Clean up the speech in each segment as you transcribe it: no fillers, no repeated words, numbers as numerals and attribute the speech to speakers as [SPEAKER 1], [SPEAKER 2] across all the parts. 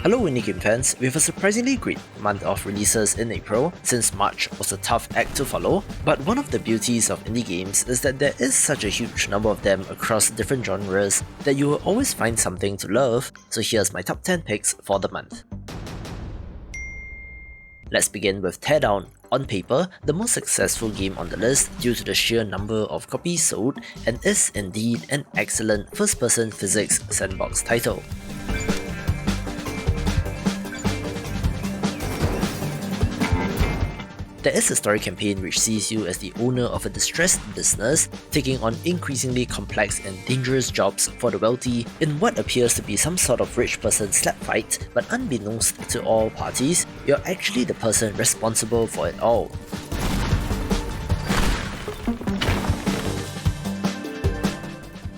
[SPEAKER 1] Hello indie game fans, we have a surprisingly great month of releases in April, since March was a tough act to follow, but one of the beauties of indie games is that there is such a huge number of them across different genres that you will always find something to love, so here's my top 10 picks for the month. Let's begin with Teardown. On paper, the most successful game on the list due to the sheer number of copies sold, and is indeed an excellent first-person physics sandbox title. There is a story campaign which sees you as the owner of a distressed business, taking on increasingly complex and dangerous jobs for the wealthy in what appears to be some sort of rich person slap fight, but unbeknownst to all parties, you're actually the person responsible for it all.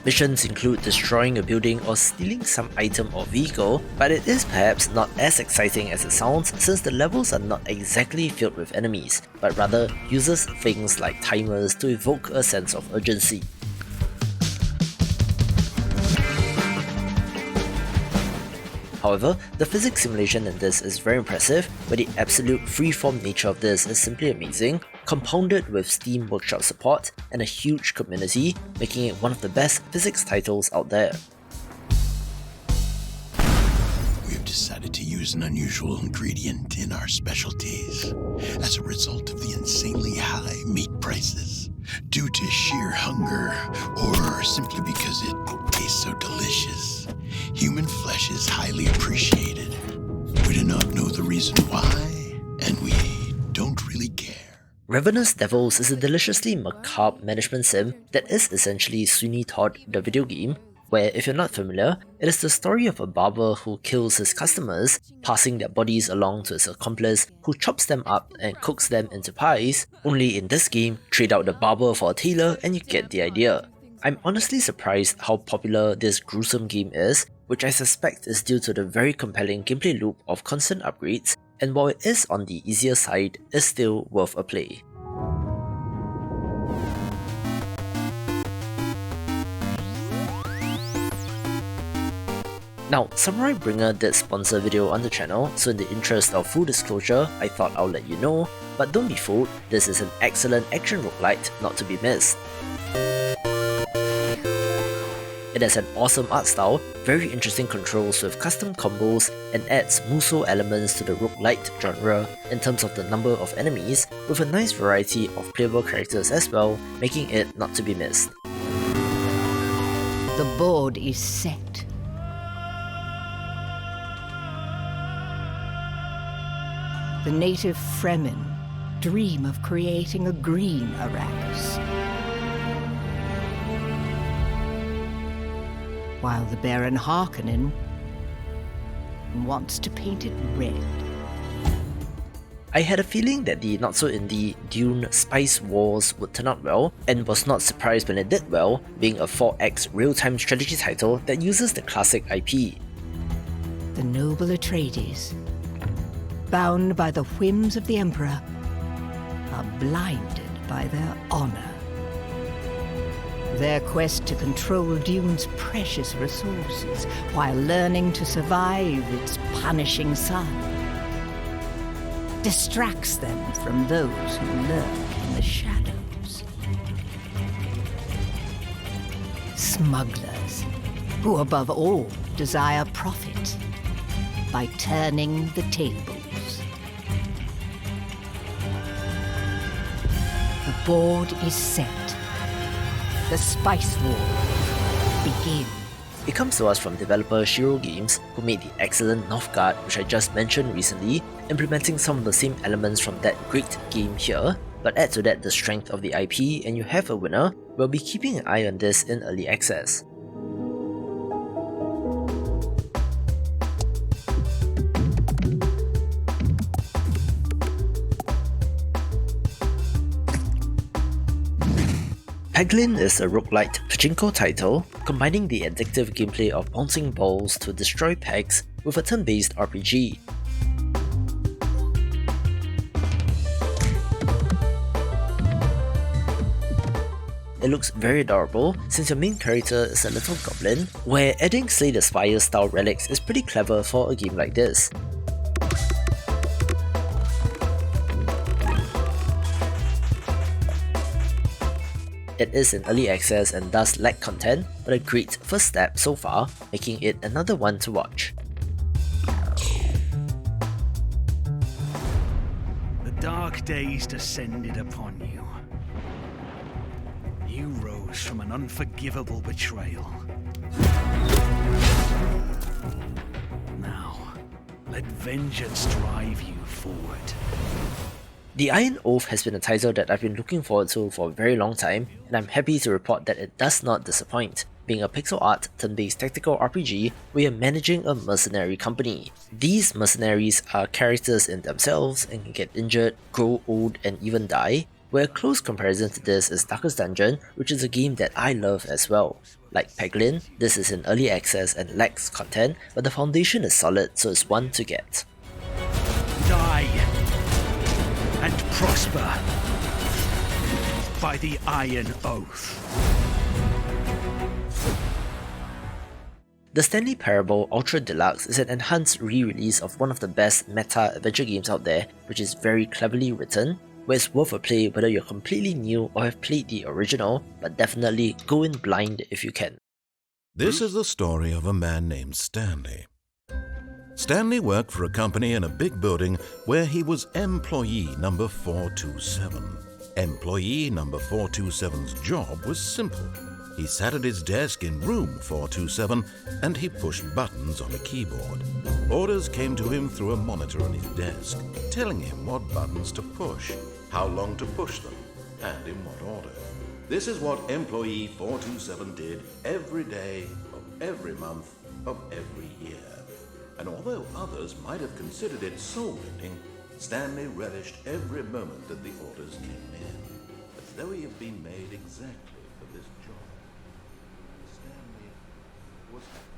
[SPEAKER 1] Missions include destroying a building or stealing some item or vehicle, but it is perhaps not as exciting as it sounds since the levels are not exactly filled with enemies, but rather uses things like timers to evoke a sense of urgency. However, the physics simulation in this is very impressive, but the absolute freeform nature of this is simply amazing, compounded with Steam Workshop support and a huge community, making it one of the best physics titles out there.
[SPEAKER 2] We have decided to use an unusual ingredient in our specialties as a result of the insanely high meat prices, due to sheer hunger or simply because it tastes so delicious. Human flesh is highly appreciated. We do not know the reason why, and we don't really care.
[SPEAKER 1] Ravenous Devils is a deliciously macabre management sim that is essentially Sweeney Todd the video game, where if you're not familiar, it is the story of a barber who kills his customers, passing their bodies along to his accomplice who chops them up and cooks them into pies. Only in this game, trade out the barber for a tailor and you get the idea. I'm honestly surprised how popular this gruesome game is, which I suspect is due to the very compelling gameplay loop of constant upgrades, and while it is on the easier side, is still worth a play. Now, Samurai Bringer did sponsor a video on the channel, so in the interest of full disclosure, I thought I'll let you know, but don't be fooled, this is an excellent action roguelite not to be missed. It has an awesome art style, very interesting controls with custom combos, and adds Musou elements to the roguelite genre in terms of the number of enemies, with a nice variety of playable characters as well, making it not to be missed.
[SPEAKER 3] The board is set. The native Fremen dream of creating a green Arrakis, while the Baron Harkonnen wants to paint it red.
[SPEAKER 1] I had a feeling that the not-so-indie Dune Spice Wars would turn out well, and was not surprised when it did well, being a 4X real-time strategy title that uses the classic IP.
[SPEAKER 3] The noble Atreides, bound by the whims of the Emperor, are blinded by their honor. Their quest to control Dune's precious resources while learning to survive its punishing sun distracts them from those who lurk in the shadows. Smugglers, who above all desire profit by turning the tables. The board is set. The Spice War begins.
[SPEAKER 1] It comes to us from developer Shiro Games, who made the excellent Northgard, which I just mentioned recently, implementing some of the same elements from that great game here, but add to that the strength of the IP and you have a winner. We'll be keeping an eye on this in early access. Peglin is a roguelite pachinko title, combining the addictive gameplay of bouncing balls to destroy pegs with a turn-based RPG. it looks very adorable since your main character is a little goblin, where adding Slay the Spire style relics is pretty clever for a game like this. It is in early access and does lack content, but a great first step so far, making it another one to watch.
[SPEAKER 4] The dark days descended upon you. You rose from an unforgivable betrayal. Now, let vengeance drive you forward.
[SPEAKER 1] The Iron Oath has been a title that I've been looking forward to for a very long time, and I'm happy to report that it does not disappoint. Being a pixel art, turn-based tactical RPG, we are managing a mercenary company. These mercenaries are characters in themselves and can get injured, grow old, and even die, where a close comparison to this is Darkest Dungeon, which is a game that I love as well. Like Peglin, this is in early access and lacks content, but the foundation is solid, so it's one to get.
[SPEAKER 4] Die and prosper by the Iron Oath.
[SPEAKER 1] The Stanley Parable Ultra Deluxe is an enhanced re-release of one of the best meta adventure games out there, which is very cleverly written, where it's worth a play whether you're completely new or have played the original, but definitely go in blind if you can.
[SPEAKER 5] This is the story of a man named Stanley. Stanley worked for a company in a big building where he was employee number 427. Employee number 427's job was simple. He sat at his desk in room 427 and he pushed buttons on a keyboard. Orders came to him through a monitor on his desk, telling him what buttons to push, how long to push them, and in what order. This is what employee 427 did every day of every month of every year. And although others might have considered it soul-winning, Stanley relished every moment that the orders came in, as though he had been made exactly for this job. Stanley was happy.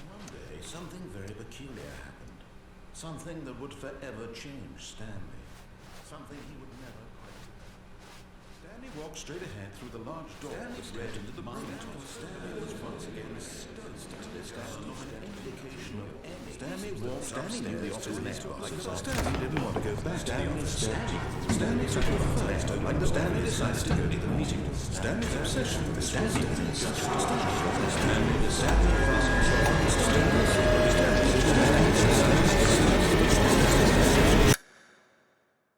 [SPEAKER 5] One day, something very peculiar happened. Something that would forever change Stanley. Something he would never quite. Stanley walked straight ahead through the large door that led into the mind. Stanley was once again stunned to discover not an indication of any. Stanley knew the office next. Stanley didn't want to go back to the office. Stanley took a first don't like the Stanley decided to go to the meeting. Stanley's obsession with the Stanley was such a Stanley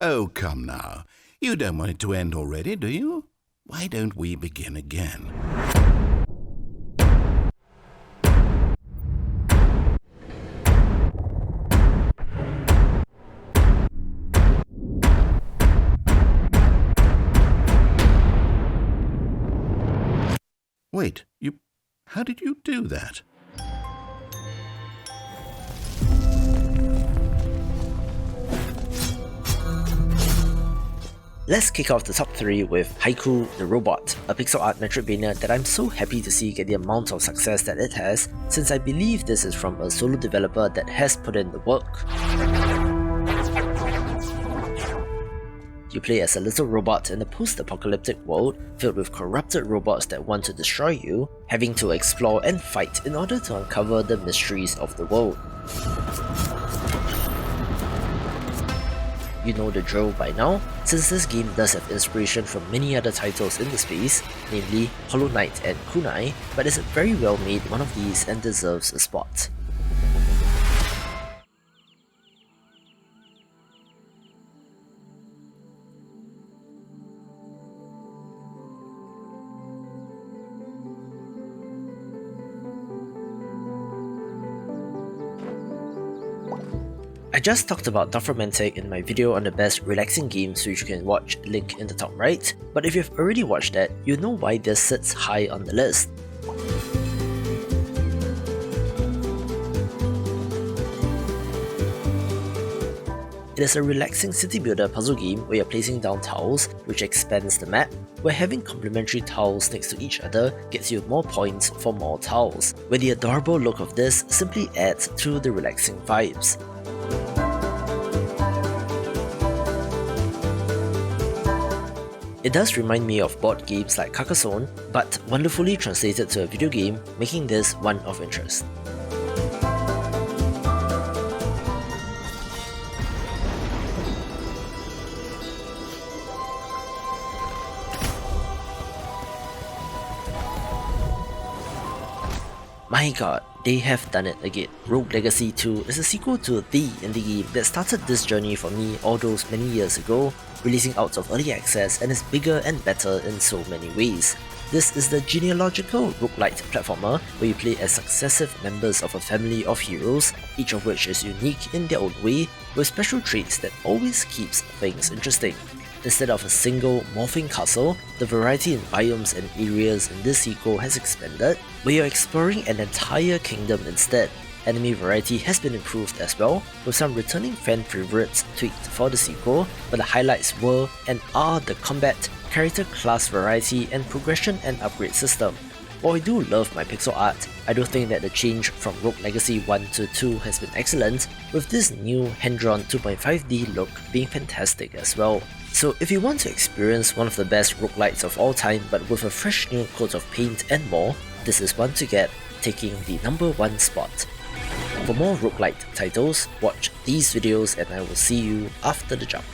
[SPEAKER 5] Oh, come now. You don't want it to end already, do you? Why don't we begin again? Wait, how did you do that?
[SPEAKER 1] Let's kick off the top 3 with Haiku the Robot, a pixel art Metroidvania that I'm so happy to see get the amount of success that it has, since I believe this is from a solo developer that has put in the work. You play as a little robot in a post-apocalyptic world filled with corrupted robots that want to destroy you, having to explore and fight in order to uncover the mysteries of the world. You know the drill by now, since this game does have inspiration from many other titles in the space, namely Hollow Knight and Kunai, but is a very well made one of these and deserves a spot. I just talked about Dofromantic in my video on the best relaxing games which you can watch, link in the top right, but if you've already watched that, you know why this sits high on the list. It is a relaxing city builder puzzle game where you're placing down tiles, which expands the map, where having complementary tiles next to each other gets you more points for more tiles, where the adorable look of this simply adds to the relaxing vibes. It does remind me of board games like Carcassonne, but wonderfully translated to a video game, making this one of interest. My god, they have done it again. Rogue Legacy 2 is a sequel to the indie game that started this journey for me all those many years ago, releasing out of early access, and is bigger and better in so many ways. This is the genealogical roguelite platformer where you play as successive members of a family of heroes, each of which is unique in their own way, with special traits that always keeps things interesting. Instead of a single morphing castle, the variety in biomes and areas in this sequel has expanded, where you're exploring an entire kingdom instead. Enemy variety has been improved as well, with some returning fan favourites tweaked for the sequel, but the highlights were and are the combat, character class variety, and progression and upgrade system. While I do love my pixel art, I do think that the change from Rogue Legacy 1 to 2 has been excellent, with this new hand-drawn 2.5D look being fantastic as well. So if you want to experience one of the best roguelites of all time but with a fresh new coat of paint and more, this is one to get, taking the #1 spot. For more roguelite titles, watch these videos and I will see you after the jump.